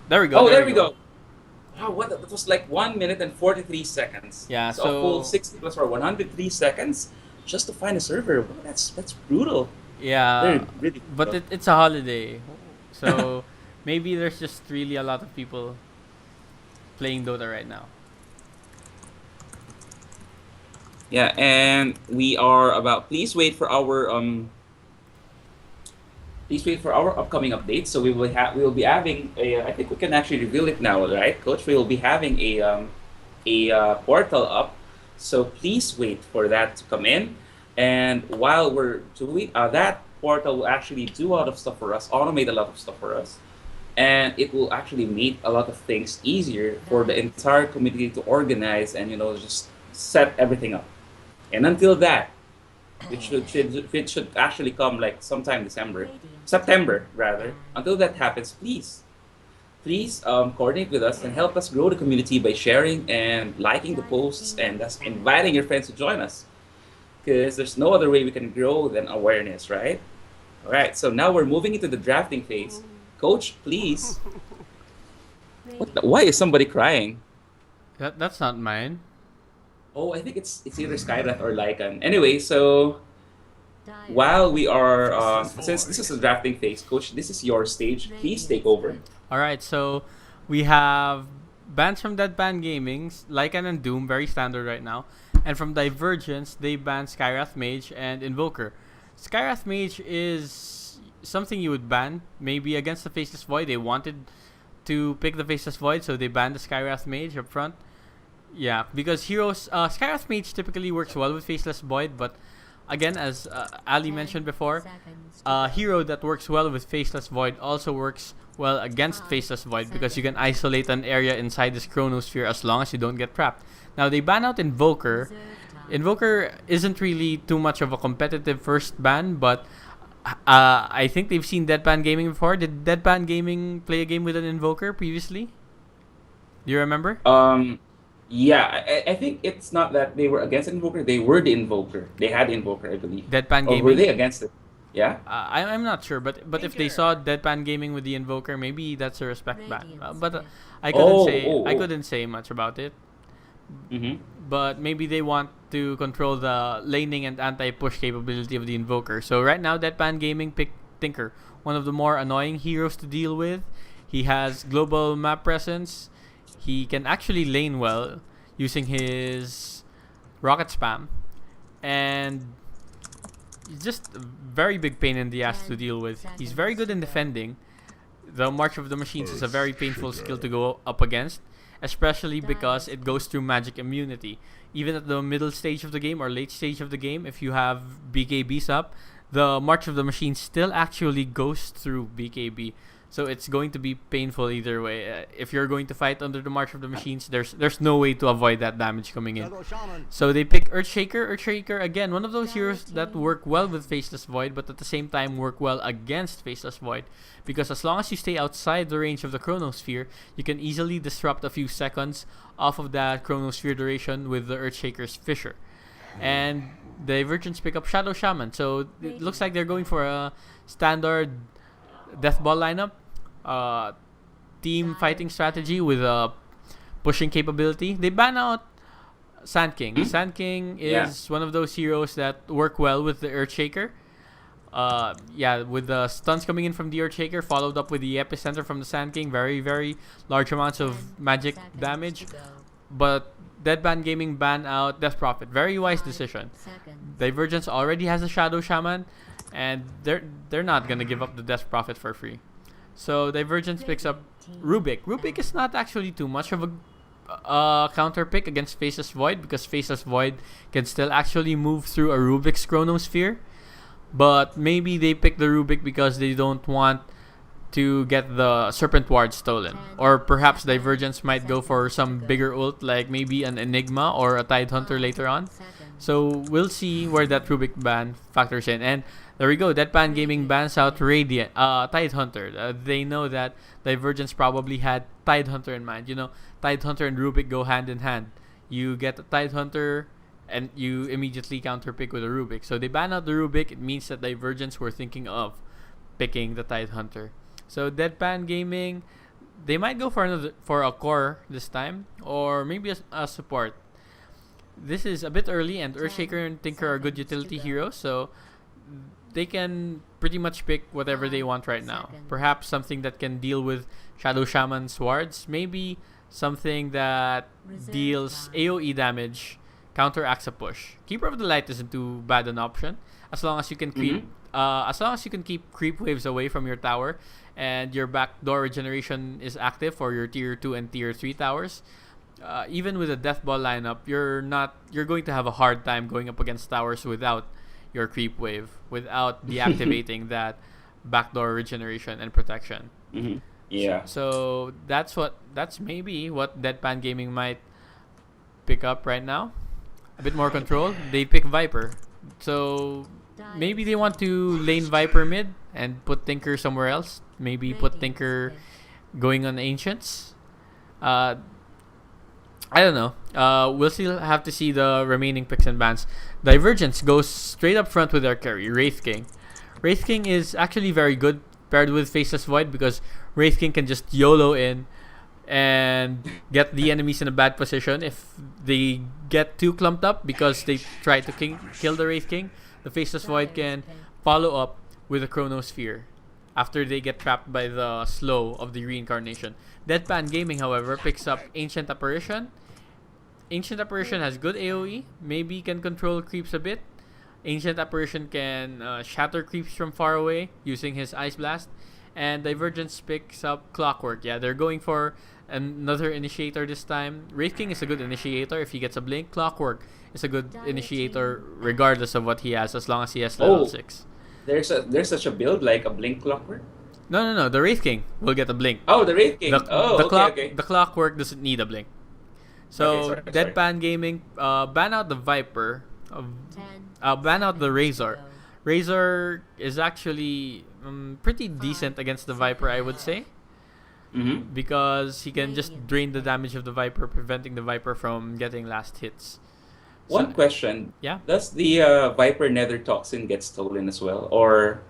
There we go. Oh, There there we we go. go. Wow, what? That was like 1 minute and 43 seconds. Yeah. So a full So 60 plus for 103 seconds just to find a server. Wow, that's brutal. yeah, They're really but brutal. it's a holiday, so maybe there's just really a lot of people playing Dota right now. Yeah, and we are about. Please wait for our upcoming updates. So we will be having a. I think we can actually reveal it now, right, Coach? We will be having a portal up. So please wait for that to come in. And while we're doing that portal will actually do a lot of stuff for us, automate a lot of stuff for us, and it will actually make a lot of things easier for the entire community to organize and just set everything up. And until that, it should actually come like sometime September rather. Until that happens, please coordinate with us and help us grow the community by sharing and liking the posts and thus inviting your friends to join us. Because there's no other way we can grow than awareness, right? All right. So now we're moving into the drafting phase. Coach, please. Why is somebody crying? That's not mine. Oh, I think it's either Skyrath or Lycan. Anyway, so while we are, since this is the drafting phase, Coach, this is your stage. Please take over. All right, so we have bans from Deadpan Gaming, Lycan and Doom, very standard right now. And from Divergence, they banned Skyrath Mage and Invoker. Skyrath Mage is something you would ban, maybe against the Faceless Void. They wanted to pick the Faceless Void, so they banned the Skyrath Mage up front. Yeah, because heroes, Skyrath Mage typically works well with Faceless Void, but again, as Ali mentioned before, a hero that works well with Faceless Void also works well against Faceless Void because you can isolate an area inside this Chronosphere as long as you don't get trapped. Now, they ban out Invoker. Invoker isn't really too much of a competitive first ban, but I think they've seen Deadpan Gaming before. Did Deadpan Gaming play a game with an Invoker previously? Do you remember? Um, yeah, I think it's not that they were against Invoker. They were the Invoker. They had Invoker, I believe. Deadpan Or were Gaming? they against it? Yeah. I'm not sure, but if they saw Deadpan Gaming with the Invoker, maybe that's a respect ban. But Oh, oh, I oh. couldn't say much about it. Mm-hmm. But maybe they want to control the laning and anti-push capability of the Invoker. So right now, Deadpan Gaming picked Tinker, one of the more annoying heroes to deal with. He has global map presence. He can actually lane well using his rocket spam, and he's just a very big pain in the ass to deal with. He's very good in defending. The March of the Machines is a very painful skill to go up against, especially because it goes through magic immunity. Even at the middle stage of the game or late stage of the game, if you have BKBs up, the March of the Machines still actually goes through BKB. So it's going to be painful either way. If you're going to fight under the March of the Machines, there's no way to avoid that damage coming in. So they pick Earthshaker. Earthshaker, again, one of those heroes that work well with Faceless Void, but at the same time work well against Faceless Void. Because as long as you stay outside the range of the Chronosphere, you can easily disrupt a few seconds off of that Chronosphere duration with the Earthshaker's Fissure. And the Divergence pick up Shadow Shaman. So it looks like they're going for a standard Death Ball lineup. Uh, team fighting strategy with a pushing capability. They ban out Sand King. Hmm? Sand King Yeah. is one of those heroes that work well with the Earthshaker. Yeah, with the stuns coming in from the Earthshaker, followed up with the epicenter from the Sand King, very very large amounts of magic damage. But Deadpan Gaming ban out Death Prophet. Very wise decision. Divergence already has a Shadow Shaman, and they're not gonna give up the Death Prophet for free. So Divergence picks up Rubik. Rubik is not actually too much of a counter pick against Faceless Void because Faceless Void can still actually move through a Rubik's Chronosphere. But maybe they pick the Rubik because they don't want to get the Serpent Ward stolen. Or perhaps Divergence might go for some bigger ult like maybe an Enigma or a Tide Hunter later on. So we'll see where that Rubik ban factors in. And there we go. Deadpan Gaming bans out Radiant, Tide Hunter. They know that Divergence probably had Tide Hunter in mind. You know, Tide Hunter and Rubik go hand in hand. You get a Tide Hunter, and you immediately counter pick with a Rubik. So they ban out the Rubik. It means that Divergence were thinking of picking the Tide Hunter. So Deadpan Gaming, they might go for a core this time, or maybe a support. This is a bit early, and Earthshaker and Tinker are good utility heroes, so they can pretty much pick whatever they want right now. Perhaps something that can deal with Shadow Shaman Swords, maybe something that deals AoE damage, counteracts a push. Keeper of the Light isn't too bad an option, as long as you can creep. As long as you can keep creep waves away from your tower, and your backdoor regeneration is active for your tier 2 and tier 3 towers. Even with a Death Ball lineup, you're going to have a hard time going up against towers without your creep wave, without deactivating that backdoor regeneration and protection. Yeah. So that's maybe what Deadpan Gaming might pick up right now. A bit more control. They pick Viper. So maybe they want to lane Viper mid and put Tinker somewhere else. Maybe put Tinker going on Ancients. I don't know. We'll still have to see the remaining picks and bans. Divergence goes straight up front with their carry, Wraith King. Wraith King is actually very good paired with Faceless Void, because Wraith King can just YOLO in and get the enemies in a bad position. If they get too clumped up because they try to kill the Wraith King, the Faceless Void can follow up with a Chronosphere after they get trapped by the slow of the reincarnation. Deadpan Gaming, however, picks up Ancient Apparition. Ancient Apparition has good AoE, maybe can control creeps a bit. Ancient Apparition can shatter creeps from far away using his Ice Blast. And Divergence picks up Clockwork. Yeah, they're going for another initiator this time. Wraith King is a good initiator if he gets a blink. Clockwork is a good initiator regardless of what he has, as long as he has level 6. There's such a build like a blink Clockwork? No. The Wraith King will get a blink. Oh, the Wraith King. The Clockwork doesn't need a blink. So Okay, Deadpan Gaming, ban out the Viper, ban out the Razor. Razor is actually pretty decent against the Viper, I would say, because he can just drain the damage of the Viper, preventing the Viper from getting last hits. One question. Yeah. Does the Viper Nether Toxin get stolen as well? Or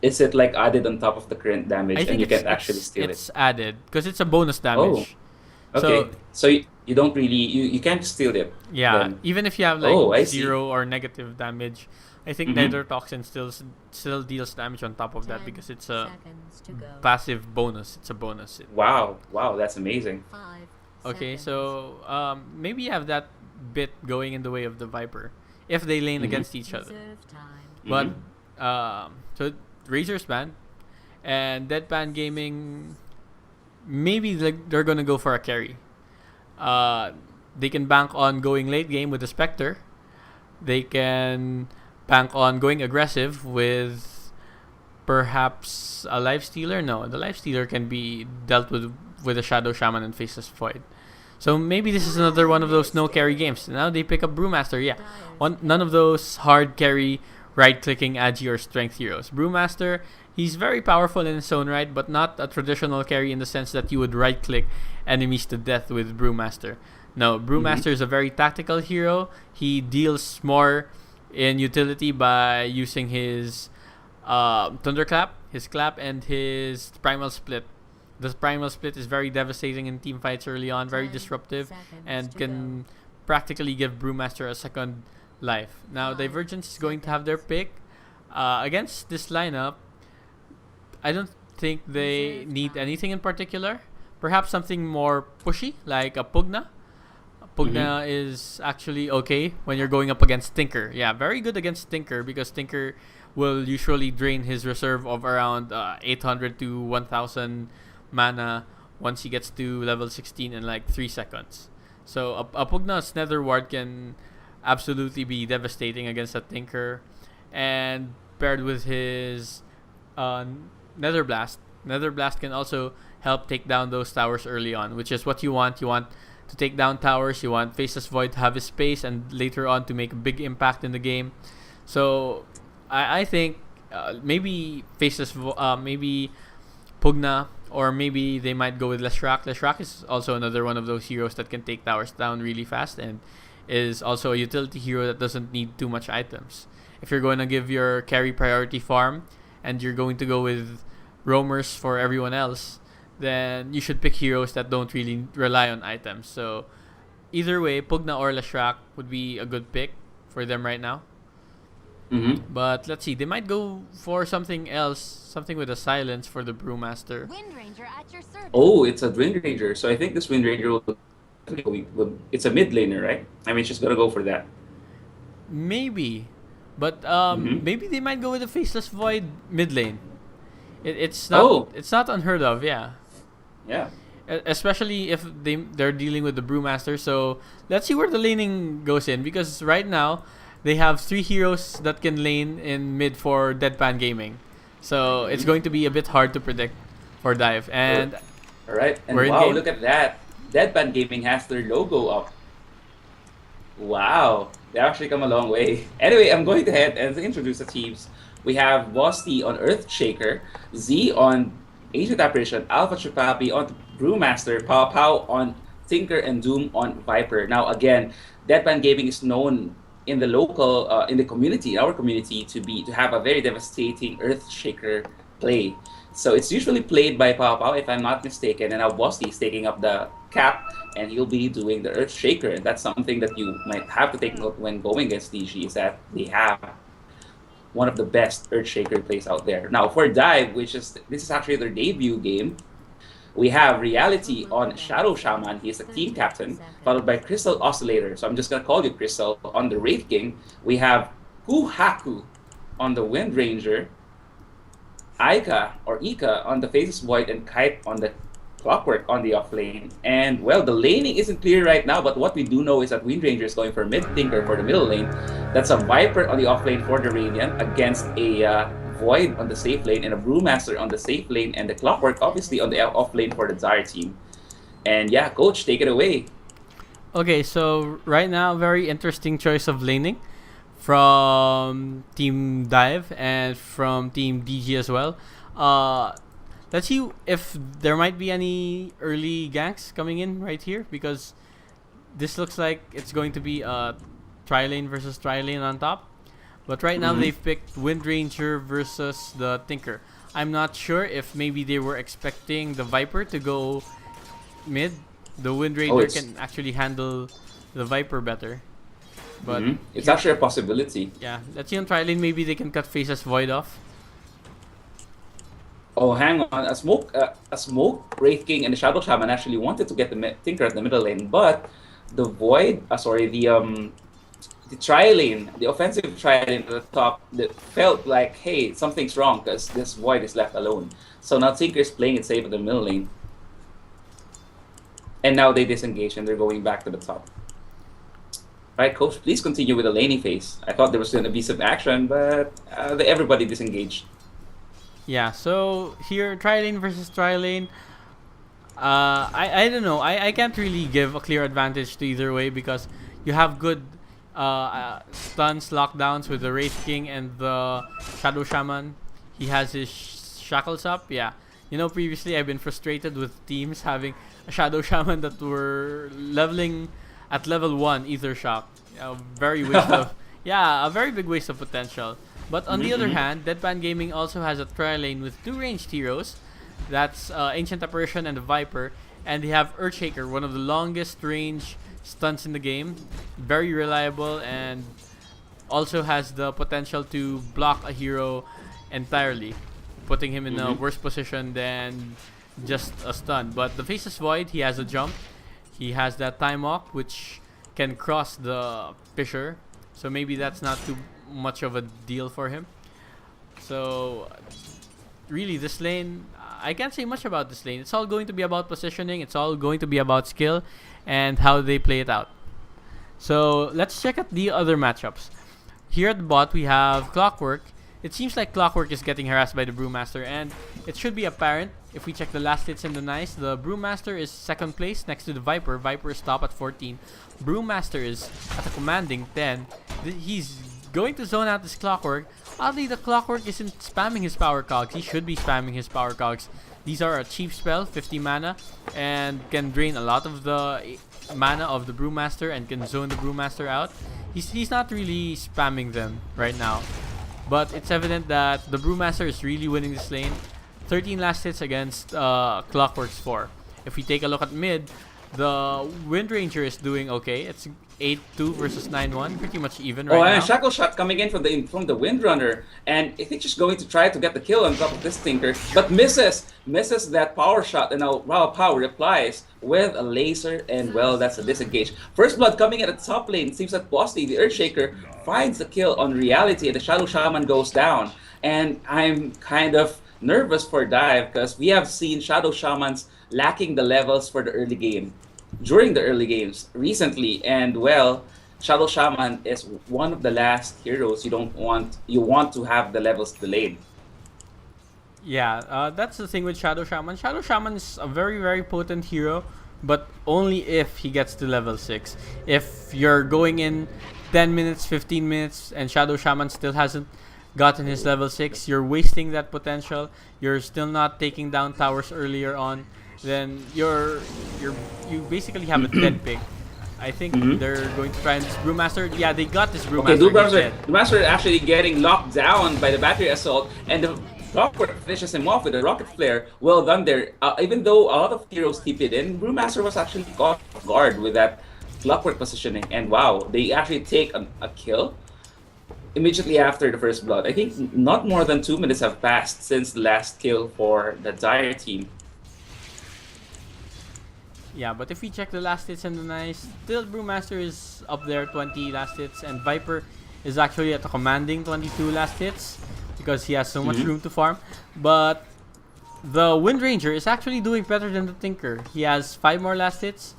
is it like added on top of the current damage and you can actually steal it? It's added because it's a bonus damage. Okay. So you don't really you can't steal it. Yeah. Then. Even if you have like 0 see. or negative damage, I think Nether Toxin still deals damage on top of that because it's a passive bonus. It's a bonus. Wow, that's amazing. Okay, so maybe you have that bit going in the way of the Viper if they lane against each other. But so Razor's banned, and Deadpan Gaming, maybe they're gonna go for a carry. They can bank on going late game with the Spectre. They can bank on going aggressive with perhaps a Lifestealer. No, the Lifestealer can be dealt with a Shadow Shaman and Faceless Void. So maybe this is another one of those no carry games. Now they pick up Brewmaster. Yeah, none of those hard carry, right-clicking Agi or Strength heroes. Brewmaster, he's very powerful in his own right, but not a traditional carry in the sense that you would right-click enemies to death with Brewmaster. No, Brewmaster is a very tactical hero. He deals more in utility by using his Thunderclap, his Clap, and his Primal Split. The Primal Split is very devastating in team fights early on, very disruptive, and can practically give Brewmaster a second life. Now, Divergence is going to have their pick. Against this lineup, I don't think they need anything in particular. Perhaps something more pushy, like a Pugna. Pugna is actually okay when you're going up against Tinker. Yeah, very good against Tinker because Tinker will usually drain his reserve of around 800 to 1000 mana once he gets to level 16 in like 3 seconds. So a Pugna's Nether Ward can absolutely be devastating against a Tinker, and paired with his Nether Blast can also help take down those towers early on, which is what you want. You want to take down towers, you want Faceless Void to have his space, and later on to make a big impact in the game. So I think maybe maybe Pugna, or maybe they might go with Leshrac. Leshrac is also another one of those heroes that can take towers down really fast and is also a utility hero that doesn't need too much items. If you're going to give your carry priority farm and you're going to go with roamers for everyone else, then you should pick heroes that don't really rely on items. So either way, Pugna or Lashrak would be a good pick for them right now. Mm-hmm. But let's see, they might go for something else, something with a silence for the Brewmaster. Wind Ranger at your service. Oh, it's a Wind Ranger. So I think this Wind Ranger it's a mid laner, right? I mean, she's gonna go for that. Maybe, but Mm-hmm. maybe they might go with a Faceless Void mid lane. Oh. It's not unheard of, yeah. Yeah. Especially if they're dealing with the Brewmaster. So let's see where the laning goes in, because right now they have 3 heroes that can lane in mid for Deadpan Gaming. So it's going to be a bit hard to predict for Dive. And All right. And we're in wow, game. look at that. Deadpan Gaming has their logo up. Wow, they actually come a long way. Anyway, I'm going ahead and introduce the teams. We have Vosti on Earthshaker, Z on Ancient Apparition, Alpha Chupapi on Brewmaster, Pow Pow on Tinker, and Doom on Viper. Now again, Deadpan Gaming is known in the local, in the community, our community, to have a very devastating Earthshaker play. So it's usually played by Pow Pow, if I'm not mistaken, and now Vosti is taking up the cap, and he'll be doing the Earthshaker. And that's something that you might have to take note when going against DG, is that they have one of the best Earthshaker plays out there. Now for Dive, this is actually their debut game, we have Reality on Shadow Shaman. He's the team captain, followed by Crystal Oscillator. So I'm just gonna call you Crystal. On the Wraith King, we have Kuhaku on the Wind Ranger, Ika on the Faceless Void, and Kite on the Clockwork on the off lane. And well, the laning isn't clear right now, but what we do know is that Wind Ranger is going for mid Tinker for the middle lane. That's a Viper on the off lane for the Radiant against a Void on the safe lane, and a Brewmaster on the safe lane, and the Clockwork obviously on the off lane for the Dire team. And yeah, coach, take it away. Okay, so right now, very interesting choice of laning from Team Dive and from Team DG as well. Let's see if there might be any early ganks coming in right here, because this looks like it's going to be a tri-lane versus tri-lane on top. But right now they've picked Wind Ranger versus the Tinker. I'm not sure if maybe they were expecting the Viper to go mid. The Wind Ranger can actually handle the Viper better. But it's actually a possibility. yeah, let's see on tri-lane, maybe they can cut Faceless Void off. Oh, hang on. A smoke, Wraith King, and the Shadow Shaman actually wanted to get the Tinker at the middle lane, but the Void, the tri-lane, the offensive tri-lane at the top, that felt like, hey, something's wrong because this Void is left alone. So now Tinker is playing it safe at the middle lane. And now they disengage and they're going back to the top. Right, coach, please continue with the laning phase. I thought there was going to be some action, but everybody disengaged. Yeah, so here, tri-lane versus tri-lane. I don't know. I can't really give a clear advantage to either way, because you have good stuns, lockdowns with the Wraith King and the Shadow Shaman. He has his shackles up. Yeah, you know, previously I've been frustrated with teams having a Shadow Shaman that were leveling at level 1 Ether Shock. A very big waste of potential. But on the other hand, Deadpan Gaming also has a tri-lane with 2 ranged heroes. That's Ancient Apparition and the Viper. And they have Earthshaker, one of the longest range stunts in the game. Very reliable, and also has the potential to block a hero entirely, putting him in a worse position than just a stun. But the Faceless Void, he has a jump. He has that time walk, which can cross the fissure. So maybe that's not too much of a deal for him. So really, this lane, I can't say much about this lane. It's all going to be about positioning. It's all going to be about skill and how they play it out. So let's check out the other matchups. Here at the bot, we have Clockwork. It seems like Clockwork is getting harassed by the Brewmaster, and it should be apparent if we check the last hits and the nice. The Brewmaster is second place next to the Viper. Viper is top at 14. Brewmaster is at a commanding 10. He's going to zone out this Clockwork. Oddly, the Clockwork isn't spamming his power cogs. He should be spamming his power cogs. These are a cheap spell, 50 mana, and can drain a lot of the mana of the Brewmaster and can zone the Brewmaster out. He's not really spamming them right now. But it's evident that the Brewmaster is really winning this lane. 13 last hits against Clockwork's 4. If we take a look at mid, the Wind Ranger is doing okay. It's 8-2 versus 9-1, pretty much even right now. And Shackle Shot coming in from the Windrunner, and I think she's going to try to get the kill on top of this Tinker, but misses that power shot, and now Raw Power replies with a laser, and well, that's a disengage. First blood coming in at the top lane. It seems that Bosti, the Earthshaker, finds the kill on Reality, and the Shadow Shaman goes down. And I'm kind of nervous for Dive because we have seen Shadow Shamans lacking the levels for the early game. During the early games recently, and well, Shadow Shaman is one of the last heroes you want to have the levels delayed. Yeah, that's the thing with Shadow Shaman. Shadow Shaman is a very, very potent hero, but only if he gets to level 6. If you're going in 10 minutes, 15 minutes, and Shadow Shaman still hasn't gotten his level 6, you're wasting that potential. You're still not taking down towers earlier on. Then you basically have a dead pick. I think they're going to try this Brewmaster. Yeah, they got this Brewmaster. Okay, Brewmaster actually getting locked down by the battery assault, and the Clockwork finishes him off with a rocket flare. Well done there. Even though a lot of heroes TP'd in, Brewmaster was actually caught off guard with that Clockwork positioning. And wow, they actually take a kill immediately after the first blood. I think not more than 2 minutes have passed since the last kill for the Dire team. Yeah, but if we check the last hits and denies, still Brewmaster is up there, 20 last hits, and Viper is actually at a commanding 22 last hits because he has so much room to farm. But the Wind Ranger is actually doing better than the Tinker. He has 5 more last hits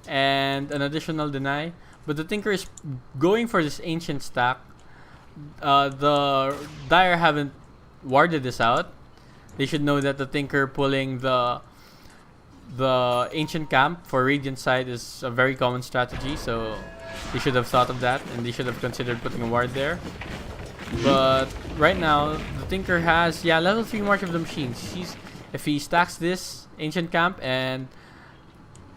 and an additional deny, but the Tinker is going for this ancient stack. The Dire haven't warded this out. They should know that the Tinker pulling the ancient camp for Radiant side is a very common strategy, so they should have thought of that and they should have considered putting a ward there. But right now, the Tinker has level 3 March of the Machines. If he stacks this ancient camp and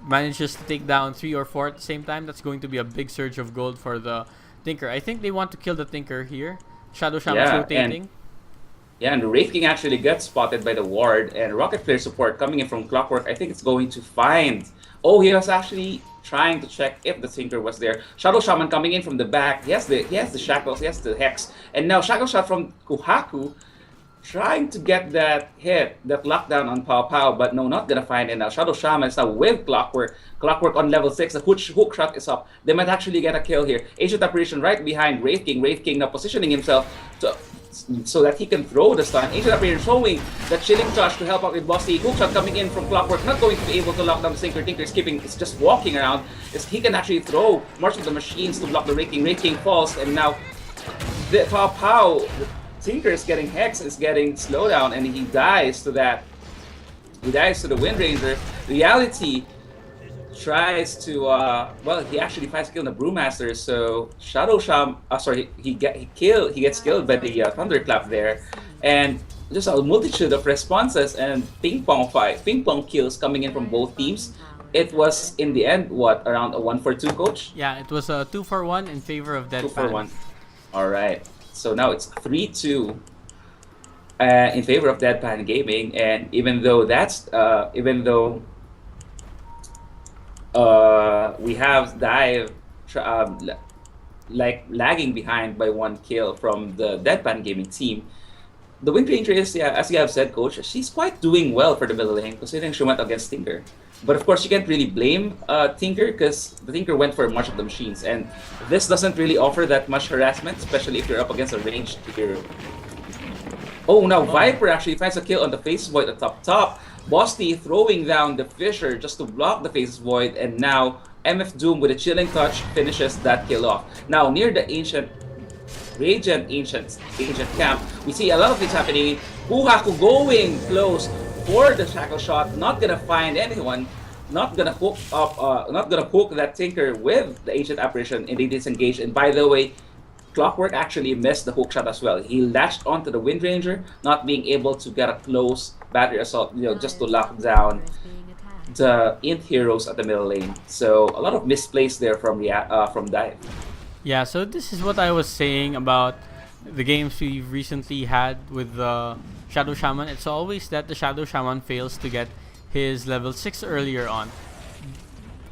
manages to take down 3 or 4 at the same time, that's going to be a big surge of gold for the Tinker. I think they want to kill the Tinker here. Shadow Shaman's rotating. And the Wraith King actually gets spotted by the ward, and Rocket Flare support coming in from Clockwork. I think it's going to find. Oh, he was actually trying to check if the Tinker was there. Shadow Shaman coming in from the back. He has the shackles, he has the hex, and now Shackle Shot from Kuhaku trying to get that hit, that lockdown on Pow Pow, but no, not gonna find it. Now Shadow Shaman is now with Clockwork. Clockwork on level 6. The hook shot is up. They might actually get a kill here. Ancient Apparition right behind Wraith King. Wraith King now positioning himself so that he can throw the stun. Ancient Apparition showing that Chilling Touch to help out with Bosti. Hook shot coming in from Clockwork. Not going to be able to lock down the Tinker. Tinker is just walking around. He can actually throw March of the Machines to block the Wraith King. Wraith King falls, and now the Pow Pow, the Tinker is getting Hex, is getting slowdown, and he dies to that. He dies to the Wind Ranger. Reality tries to he actually finds kill the Brewmaster, so Shadow Sham he gets killed by the Thunderclap there, and just a multitude of responses and ping pong kills coming in from both teams. It was in the end around a 1-for-2, coach? Yeah, it was a 2-for-1 in favor of Deadpan. 2-for-1. All right, so now it's 3-2 in favor of Deadpan Gaming, and even though we have Dive lagging behind by 1 kill from the Deadpan Gaming team. The Wind Ranger is, as you have said, coach, she's quite doing well for the middle lane considering she went against Tinker. But of course, you can't really blame Tinker because the Tinker went for March of the Machines, and this doesn't really offer that much harassment, especially if you're up against a ranged hero. Oh, now Viper actually finds a kill on the Faceless Void at top. Bosti throwing down the Fisher just to block the Faceless Void, and now MF Doom with a Chilling Touch finishes that kill off. Now near the Radiant Ancient camp, we see a lot of things happening. Kuhaku going close for the Shackle Shot, not gonna find anyone, not gonna hook that Tinker with the Ancient Apparition, and they disengage. And by the way, Clockwork actually missed the hook shot as well. He latched onto the Wind Ranger, not being able to get a close battery assault, just to lock down the int heroes at the middle lane. So a lot of misplays there from Dive. Yeah, so this is what I was saying about the games we've recently had with the Shadow Shaman, it's always that the Shadow Shaman fails to get his level 6 earlier on.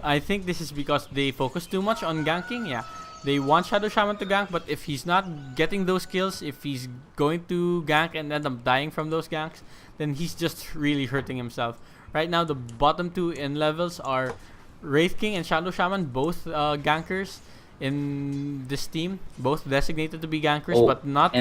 I think this is because they focus too much on ganking. Yeah, they want Shadow Shaman to gank, but if he's not getting those kills, if he's going to gank and end up dying from those ganks, then he's just really hurting himself. Right now, the bottom two in levels are Wraith King and Shadow Shaman, both gankers in this team, both designated to be gankers, but not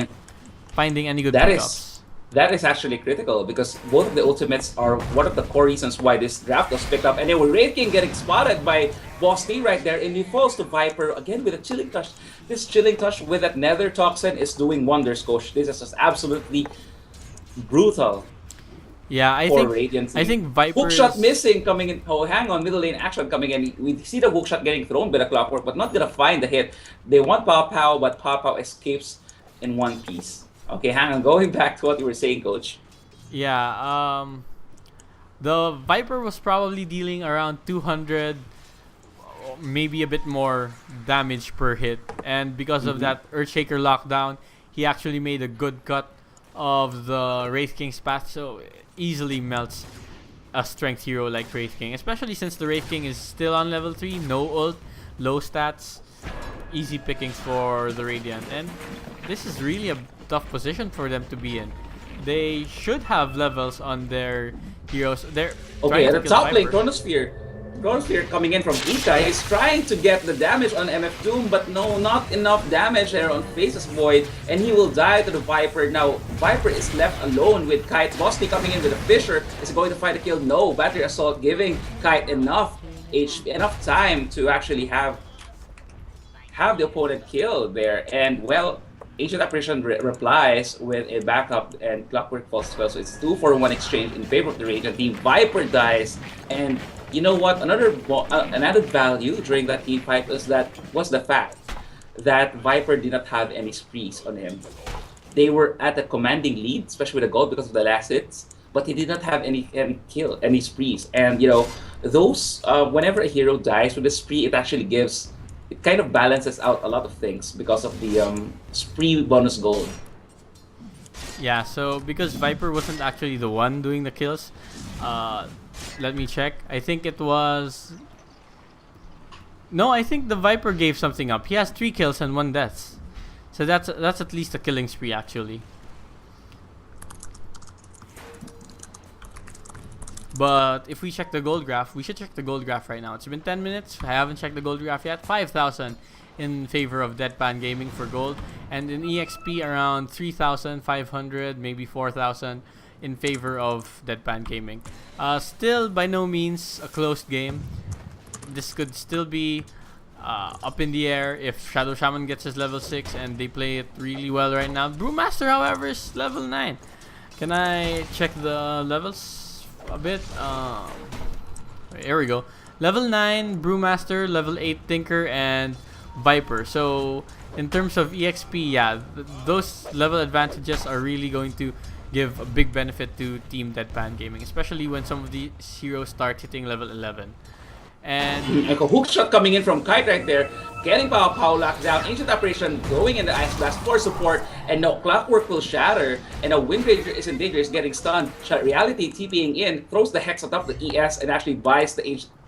finding any good pickups. That is actually critical because both of the ultimates are one of the core reasons why this draft was picked up. And then with Wraith King getting spotted by Boss T right there, and he falls to Viper again with a Chilling Touch. This Chilling Touch with that Nether Toxin is doing wonders, Coach. This is just absolutely brutal. Yeah, I think Viper hookshot missing coming in. Oh, hang on, middle lane action coming in. We see the hookshot getting thrown by the Clockwork, but not gonna find the hit. They want Pow Pow, but Pow Pow escapes in one piece. Okay, hang on. Going back to what you were saying, Coach. Yeah, the Viper was probably dealing around 200, maybe a bit more damage per hit, and because of that Earthshaker lockdown, he actually made a good cut of the Wraith King's path, so easily melts a strength hero like Wraith King, especially since the Wraith King is still on level 3, no ult, low stats, easy pickings for the Radiant, and this is really a tough position for them to be in. They should have levels on their heroes. They're okay at the top lane. Chronosphere coming in from Ikai is trying to get the damage on MF Doom, but no, not enough damage there on Faceless Void, and he will die to the Viper. Now, Viper is left alone with Kite. Bosty coming in with a Fisher. Is going to find a kill? No. Battery Assault giving Kite enough time to actually have the opponent killed there. And, well, Ancient Apparition replies with a backup and Clockwork falls as well. So it's 2-for-1 exchange in favor of the Radiant team. Viper dies, and you know what? An added value during that team fight was the fact that Viper did not have any sprees on him. They were at a commanding lead, especially with the gold because of the last hits, but he did not have any sprees. And you know, those whenever a hero dies with a spree, it kind of balances out a lot of things because of the spree bonus gold. Yeah, so because Viper wasn't actually the one doing the kills, let me check. I think it was... No, I think the Viper gave something up. He has 3 kills and 1 death. So that's at least a killing spree actually. But if we check the gold graph, we should check the gold graph right now. It's been 10 minutes. I haven't checked the gold graph yet. 5,000 in favor of Deadpan Gaming for gold. And in EXP around 3,500, maybe 4,000 in favor of Deadpan Gaming. Still by no means a closed game. This could still be up in the air if Shadow Shaman gets his level 6 and they play it really well right now. Brewmaster, however, is level 9. Can I check the levels a bit? Here we go. Level 9 Brewmaster, level 8 Tinker, and Viper. So in terms of EXP, yeah, those level advantages are really going to give a big benefit to Team Deadpan Gaming, especially when some of these heroes start hitting level 11. And like a hook shot coming in from Kite right there, getting Pow Pow locked down, Ancient Apparition going in the Ice Blast for support, and now Clockwork will shatter, and now Wind Ranger is in danger, is getting stunned. Reality TPing in, throws the Hex atop the ES, and actually buys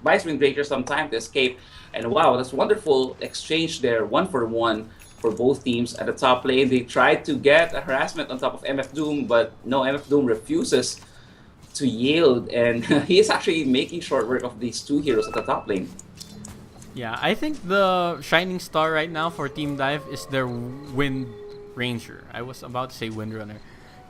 Wind Ranger some time to escape. And wow, that's wonderful exchange there, 1-for-1 for both teams. At the top lane, they tried to get a harassment on top of MF Doom, but no, MF Doom refuses to yield, and he is actually making short work of these two heroes at the top lane. Yeah, I think the shining star right now for Team Dive is their Wind Ranger. I was about to say Windrunner.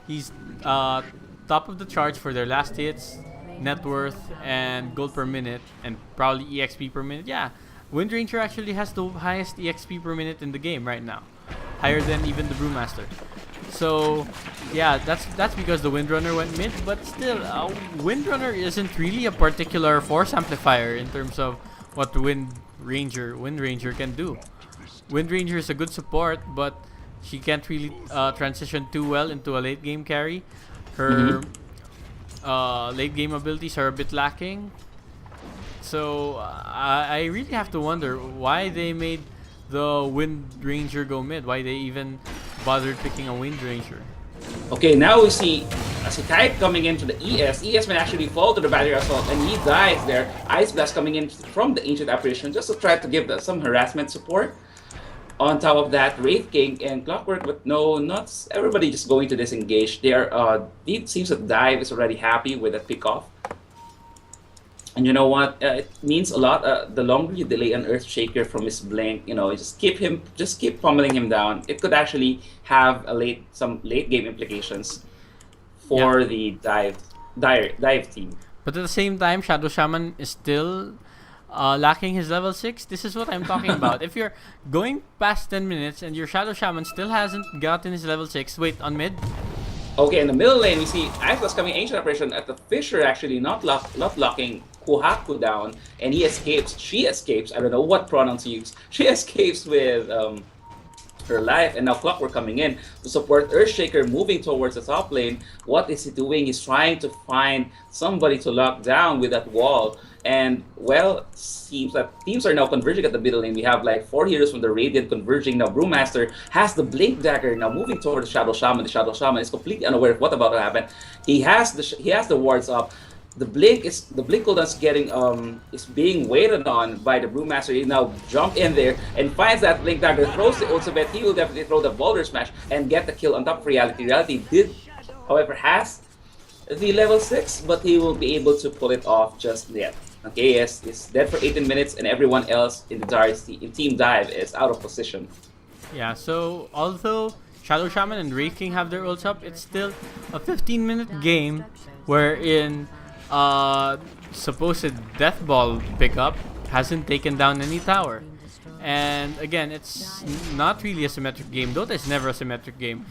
He's top of the charts for their last hits, net worth, and gold per minute, and probably EXP per minute. Yeah, Wind Ranger actually has the highest EXP per minute in the game right now, higher than even the Brewmaster. So yeah, that's because the Windrunner went mid, but still, Windrunner isn't really a particular force amplifier in terms of what Wind Ranger can do. Wind Ranger is a good support, but she can't really transition too well into a late game carry. Her late game abilities are a bit lacking. So I really have to wonder why they made the Wind Ranger go mid. Why they even bothered picking a Wind Ranger. Okay, now we see As he kite coming into the ES may actually fall to the battery assault and he dies there. Ice Blast coming in from the Ancient Apparition just to try to give some harassment support. On top of that, Wraith King and Clockwork, but no, not everybody just going to disengage. It seems that Dive is already happy with that pick off. And you know what? It means a lot. The longer you delay an Earthshaker from his blink, you know, just keep pummeling him down. It could actually have some late game implications for the dive team. But at the same time, Shadow Shaman is still lacking his level 6. This is what I'm talking about. If you're going past 10 minutes and your Shadow Shaman still hasn't gotten his level 6, wait, on mid? Okay, in the middle lane, we see Iceblast coming Ancient Operation at the Fisher actually not locking Kuhaku down, and he escapes. She escapes. I don't know what pronouns he used. She escapes with her life, and now Clockwork coming in to support Earthshaker moving towards the top lane. What is he doing? He's trying to find somebody to lock down with that wall. And, well, seems that teams are now converging at the middle lane. We have like 4 heroes from the Radiant converging. Now Brewmaster has the Blink Dagger now moving towards the Shadow Shaman. The Shadow Shaman is completely unaware of what about to happen. He has the wards up. The blink cooldown's is being waited on by the Brewmaster. He now jump in there and finds that Blink Dagger, throws the ultimate. He will definitely throw the Boulder Smash and get the kill on top of Reality. Reality however, has the level 6, but he will be able to pull it off just yet. Okay, yes, it's dead for 18 minutes, and everyone else in Team Dive is out of position. Yeah, so although Shadow Shaman and Wraith King have their ults up, it's still a 15-minute game wherein supposed Death Ball pickup hasn't taken down any tower. And again, it's not really a symmetric game. Dota is never a symmetric game.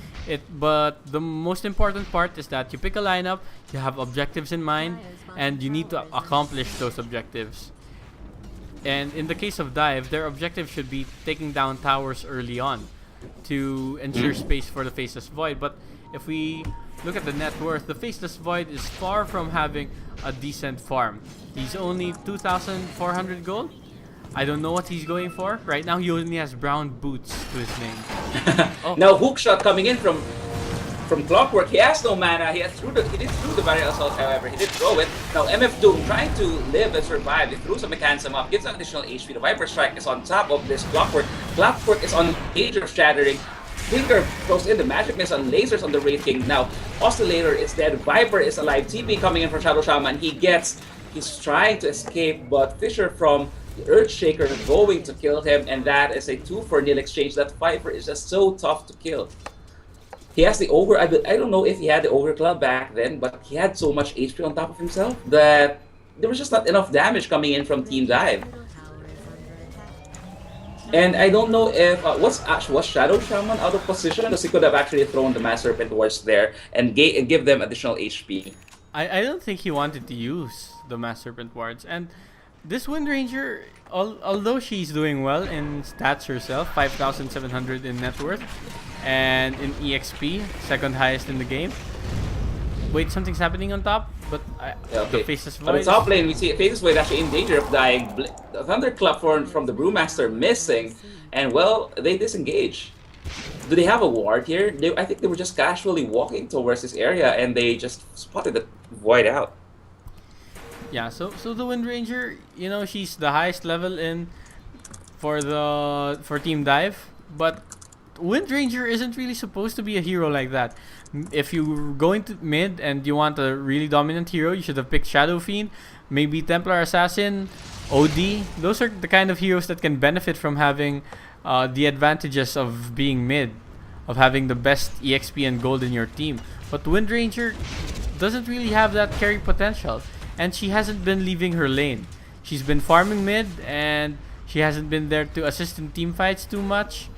But the most important part is that you pick a lineup, you have objectives in mind, and you need to accomplish those objectives. And in the case of Dive, their objective should be taking down towers early on to ensure space for the Faceless Void. But if we look at the net worth, the Faceless Void is far from having a decent farm. He's only 2,400 gold. I don't know what he's going for. Right now, he only has brown boots to his name. Oh. Now, hookshot coming in from Clockwork. He has no mana. He did through the barrier assault, however. He did throw it. Now, MF Doom trying to live and survive. He threw some mechanism up, gives an additional HP. The Viper Strike is on top of this Clockwork. Clockwork is on Age of Shattering. Tinker throws in the Magic Missile, lasers on the Wraith King. Now, Oscillator is dead. Viper is alive. TP coming in from Shadow Shaman. He's trying to escape, but Fisher from the Earthshaker is going to kill him, and that is a 2-for-0 exchange. That Viper is just so tough to kill. He has the Ogre. I don't know if he had the Ogre Club back then, but he had so much HP on top of himself that there was just not enough damage coming in from Team Dive. And I don't know if was Shadow Shaman out of position, because he could have actually thrown the Mass Serpent Wards there and give them additional HP. I don't think he wanted to use the Mass Serpent Wards. And this Wind Ranger, although she's doing well in stats herself, 5,700 in net worth, and in EXP, second highest in the game. Wait, something's happening on top, but the Faceless Void. On the top lane, we see Faceless Void actually in danger of dying. The Thunderclap from the Brewmaster missing, and well, they disengage. Do they have a ward here? I think they were just casually walking towards this area, and they just spotted the Void out. Yeah, so the Wind Ranger, you know, she's the highest level for Team Dive, but Wind Ranger isn't really supposed to be a hero like that. If you're going to mid and you want a really dominant hero, you should have picked Shadow Fiend, maybe Templar Assassin, OD. Those are the kind of heroes that can benefit from having the advantages of being mid, of having the best EXP and gold in your team. But Wind Ranger doesn't really have that carry potential, and she hasn't been leaving her lane. She's been farming mid, and she hasn't been there to assist in team fights too much.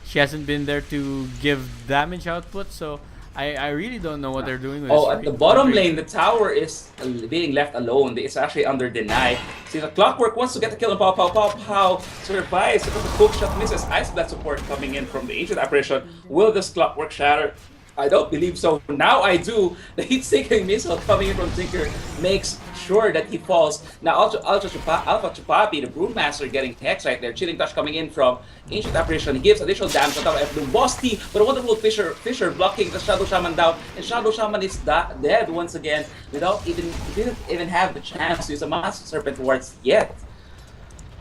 She hasn't been there to give damage output, so I really don't know what they're doing with at the bottom lane, the tower is being left alone. It's actually under deny. See, the Clockwork wants to get the kill and pow. Survives because the hook shot misses. Ice Blast support coming in from the Ancient Apparition. Will this Clockwork shatter? I don't believe so. Now I do. The heat-seeking missile coming in from Tinker makes sure that he falls. Now Alpha Chupapi, the Brewmaster, getting Hex right there. Chilling Touch coming in from Ancient Apparition. He gives additional damage on top of the Boss T, but a wonderful Fisher blocking the Shadow Shaman down. And Shadow Shaman is dead once again without even, he didn't even have the chance to use a Master Serpent Wards yet.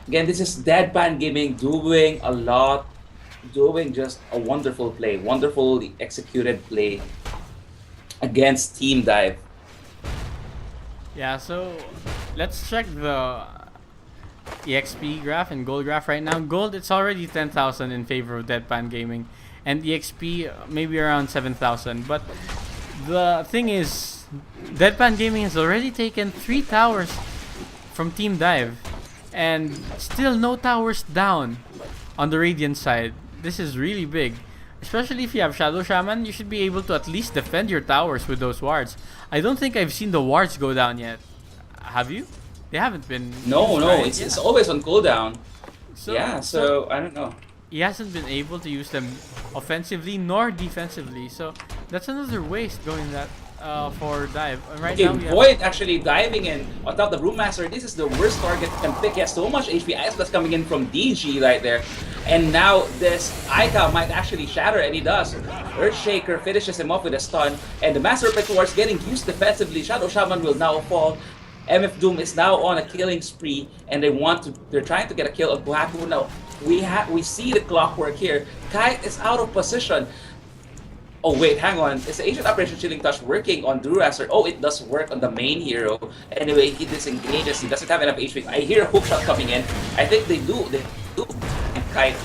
Again, this is Deadpan Gaming doing a lot, doing just a wonderful play, wonderfully executed play against Team Dive. Yeah, so let's check the EXP graph and gold graph right now. Gold, it's already 10,000 in favor of Deadpan Gaming, and EXP maybe around 7,000. But the thing is, Deadpan Gaming has already taken 3 towers from Team Dive, and still no towers down on the Radiant side. This is really big. Especially if you have Shadow Shaman, you should be able to at least defend your towers with those wards. I don't think I've seen the wards go down yet. Have you? They haven't been. No, right? it's always on cooldown. So, so I don't know. He hasn't been able to use them offensively nor defensively. So that's another waste going that for dive. And right Okay, now we Void actually diving in on top of the Brewmaster. This is the worst target he can pick. He has so much HP. Ice Blast coming in from DG right there. And now this Aika might actually shatter, and he does. Earthshaker finishes him off with a stun. And the Master Serpent Wards getting used defensively. Shadow Shaman will now fall. MF Doom is now on a killing spree, and they're trying to get a kill on Kuhaku. Now we see the clockwork here. Kite is out of position. Oh wait, hang on. Is the Ancient Operation Chilling Touch working on Brewmaster? Oh, it does work on the main hero. Anyway, he disengages. He doesn't have enough HP. I hear a hookshot coming in. I think they do. They do. Kite.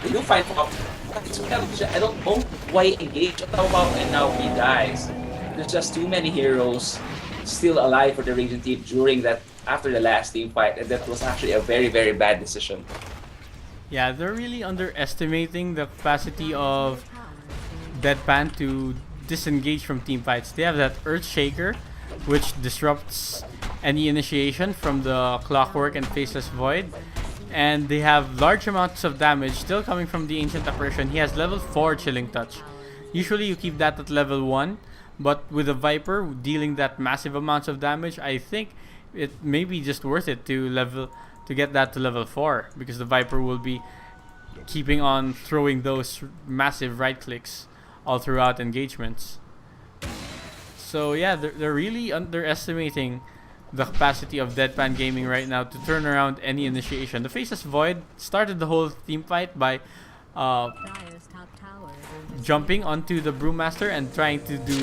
They do find Pop. I don't know why he engaged Taobao and now he dies. There's just too many heroes still alive for the Radiant team during that, after the last team fight, and that was actually a very, very bad decision. Yeah, they're really underestimating the capacity of Deadpan to disengage from team fights. They have that Earthshaker, which disrupts any initiation from the Clockwork and Faceless Void. And they have large amounts of damage still coming from the Ancient Apparition. He has level 4 Chilling Touch. Usually you keep that at level 1, but with a Viper dealing that massive amounts of damage, I think it may be just worth it to get that to level 4, because the Viper will be keeping on throwing those massive right clicks all throughout engagements. So yeah, they're really underestimating the capacity of Deadpan Gaming right now to turn around any initiation. The Faceless Void started the whole team fight by jumping onto the Brewmaster and trying to do.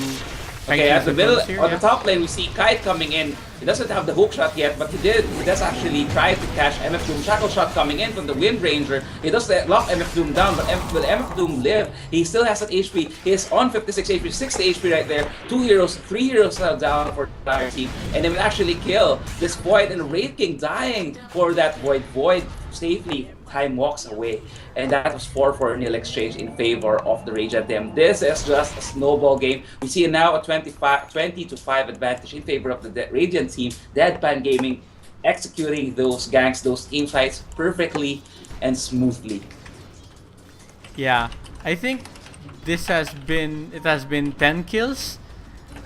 Okay, at the middle, on the top lane, we see Kite coming in. He doesn't have the hook shot yet, but he does actually try to catch MF Doom. Shackle shot coming in from the Wind Ranger. He does lock MF Doom down, but will MF Doom live? He still has that HP. He is on 56 HP, 60 HP right there. 3 heroes down for the entire team. And they will actually kill this Void, and Wraith King dying for that Void. Void safely time walks away, and that was 4-4 exchange in favor of the Radiant team. This is just a snowball game. We see now a 20-5 advantage in favor of the Radiant team. Deadpan Gaming executing those ganks, those team fights perfectly and smoothly. Yeah, I think it has been 10 kills.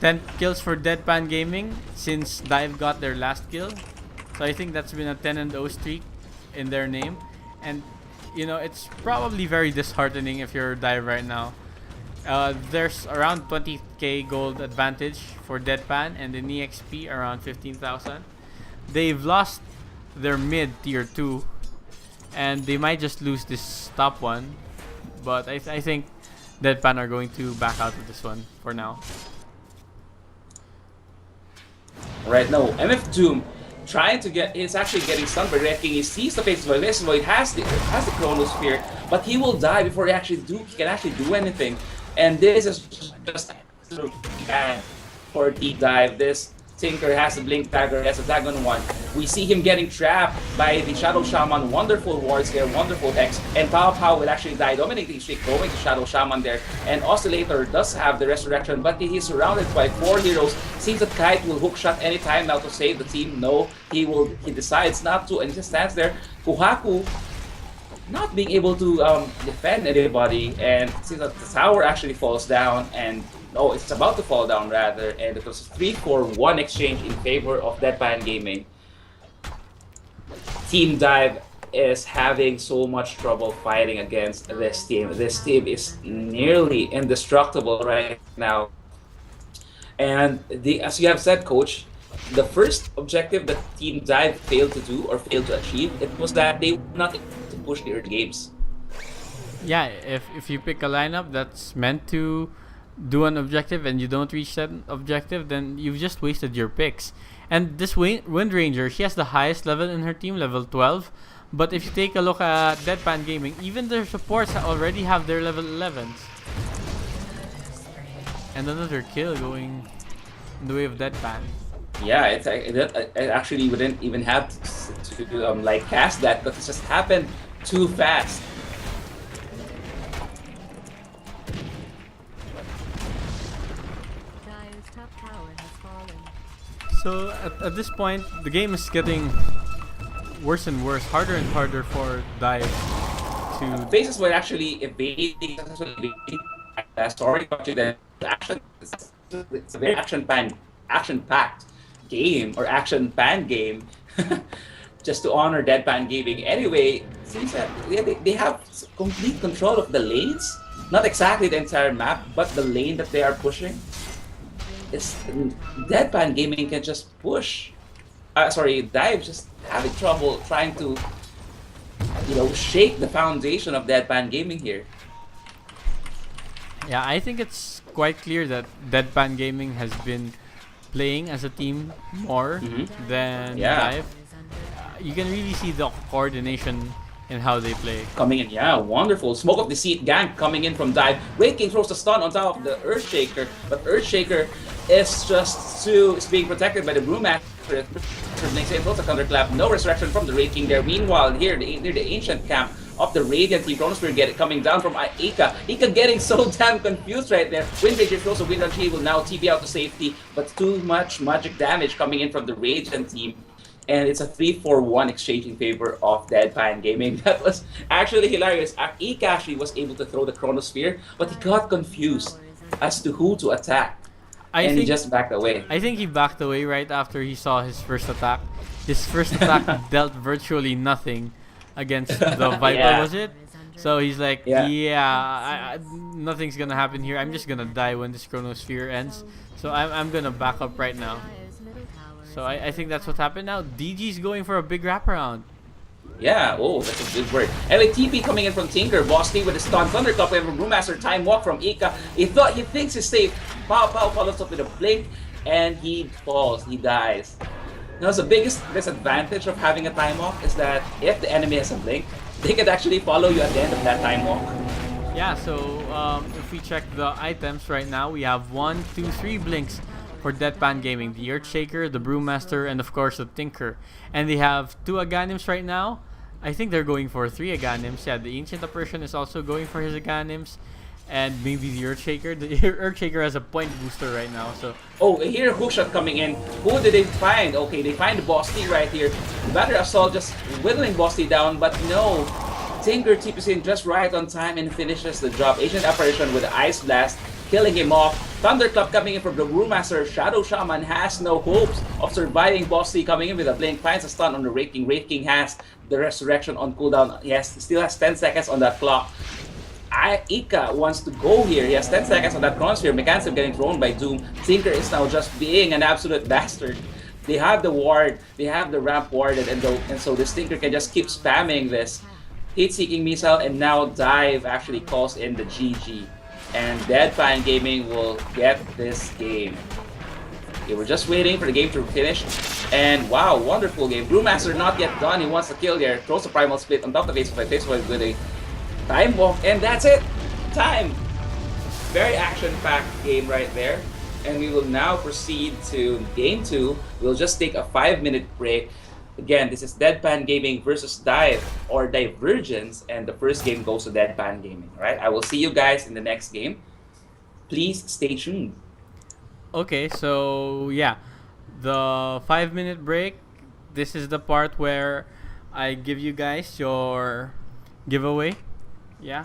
10 kills for Deadpan Gaming since Dive got their last kill. So I think that's been a 10-0 streak in their name. And you know, it's probably very disheartening if you're Dive right now. There's around 20k gold advantage for Deadpan, and in EXP around 15,000. They've lost their mid tier 2, and they might just lose this top one. But I think Deadpan are going to back out of this one for now. Right now, MF Doom trying to he's actually getting stunned by Red King. He sees the face of Void, has the Chronosphere, but he will die before he can actually do anything. And this is just bad for Deep Dive. This Tinker has a Blink Dagger, has a Dragon 1. We see him getting trapped by the Shadow Shaman. Wonderful wards here, wonderful X. And Pao Pao will actually die, dominating streak, going to Shadow Shaman there. And Oscillator does have the Resurrection, but he is surrounded by 4 heroes. Seems that Kite will hookshot anytime now to save the team. No, he decides not to, and he just stands there. Kuhaku not being able to defend anybody, and since the tower actually falls down, and no, it's about to fall down rather, and it was a 3-4-1 exchange in favor of Deadpan Gaming. Team Dive is having so much trouble fighting against this team. This team is nearly indestructible right now. And as you have said, Coach, the first objective that Team Dive failed to do or failed to achieve, it was that they were not able to push the early games. Yeah, if you pick a lineup that's meant to do an objective and you don't reach that objective, then you've just wasted your picks. And this Wind Ranger, she has the highest level in her team, level 12. But if you take a look at Deadpan Gaming, even their supports already have their level 11s. And another kill going in the way of Deadpan. Yeah, it actually wouldn't even have to like cast that, but it just happened too fast. So at this point, the game is getting worse and worse, harder and harder for Dive to... Faces were actually evading, sorry, that it's a very action-packed game, or action-pan game, just to honor Deadpan Gaming. Anyway, seems that they have complete control of the lanes, not exactly the entire map, but the lane that they are pushing. Deadpan Gaming can just push. Dive just having trouble trying to, shake the foundation of Deadpan Gaming here. Yeah, I think it's quite clear that Deadpan Gaming has been playing as a team more than Dive. You can really see the coordination in how they play. Coming in, yeah, wonderful. Smoke of Deceit gank coming in from Dive. Wraith King throws the stun on top of the Earthshaker, but Earthshaker is being protected by the Brewmaster. Throws a thunderclap. No resurrection from the Wraith King there. Meanwhile, here near the ancient camp of the Radiant team, Chronosphere coming down from Ika. Ika getting so damn confused right there. Wind Ranger throws a Wind Rush. He will now TP out to safety, but too much magic damage coming in from the Radiant team. And it's a 3-4-1 exchange in favor of Deadpan Gaming. That was actually hilarious. Ika actually was able to throw the Chronosphere, but he got confused as to who to attack. He just backed away. I think he backed away right after he saw his first attack. His first attack dealt virtually nothing against the Viper, was it? So he's like, nothing's gonna happen here. I'm just gonna die when this Chronosphere ends. So I'm gonna back up right now. So I think that's what happened now. DG's going for a big wraparound. Yeah, that's a good word. LATP coming in from Tinker. Boss T with a stun. Thunderclap with a Brewmaster. Time walk from Ika. He thinks he's safe. Pow follows up with a blink, and he falls. He dies. Now, the biggest disadvantage of having a time walk is that if the enemy has a blink, they could actually follow you at the end of that time walk. Yeah, so if we check the items right now, we have 1, 2, 3 blinks for Deadpan Gaming. The Earthshaker, the Brewmaster, and of course the Tinker. And they have 2 Aghanims right now. I think they're going for 3 Aghanims. Yeah, the Ancient Apparition is also going for his Aghanims. And maybe the Earthshaker. The Earthshaker has a point booster right now. So here hookshot coming in. Who did they find? Okay, they find the Boss T right here. The Battery Assault just whittling Boss T down, but no. Tinker TPs in just right on time and finishes the job. Ancient Apparition with the Ice Blast, killing him off. Thunderclap coming in from the Brewmaster. Shadow Shaman has no hopes of surviving. Boss T coming in with a blink, finds a stun on the Wraith King. Wraith King has the Resurrection on cooldown. He still has 10 seconds on that clock. Ika wants to go here. He has 10 seconds on that Chronosphere. Mechanism getting thrown by Doom. Tinker is now just being an absolute bastard. They have the ward, they have the ramp warded, and so this Tinker can just keep spamming this heat-seeking missile, and now Dive actually calls in the GG. And Deadpan Gaming will get this game. Okay, we're just waiting for the game to finish. And wow, wonderful game. Brewmaster not yet done. He wants to kill there. Throws a Primal Split on top of Face-Fight. Face-Fight with a time walk, and that's it! Time! Very action-packed game right there. And we will now proceed to game 2. We'll just take a 5-minute break. Again, this is Deadpan Gaming versus Dive, or Divergence, and the first game goes to Deadpan Gaming. Alright, I will see you guys in the next game. Please stay tuned. Okay, so yeah, the 5-minute break. This is the part where I give you guys your giveaway. Yeah.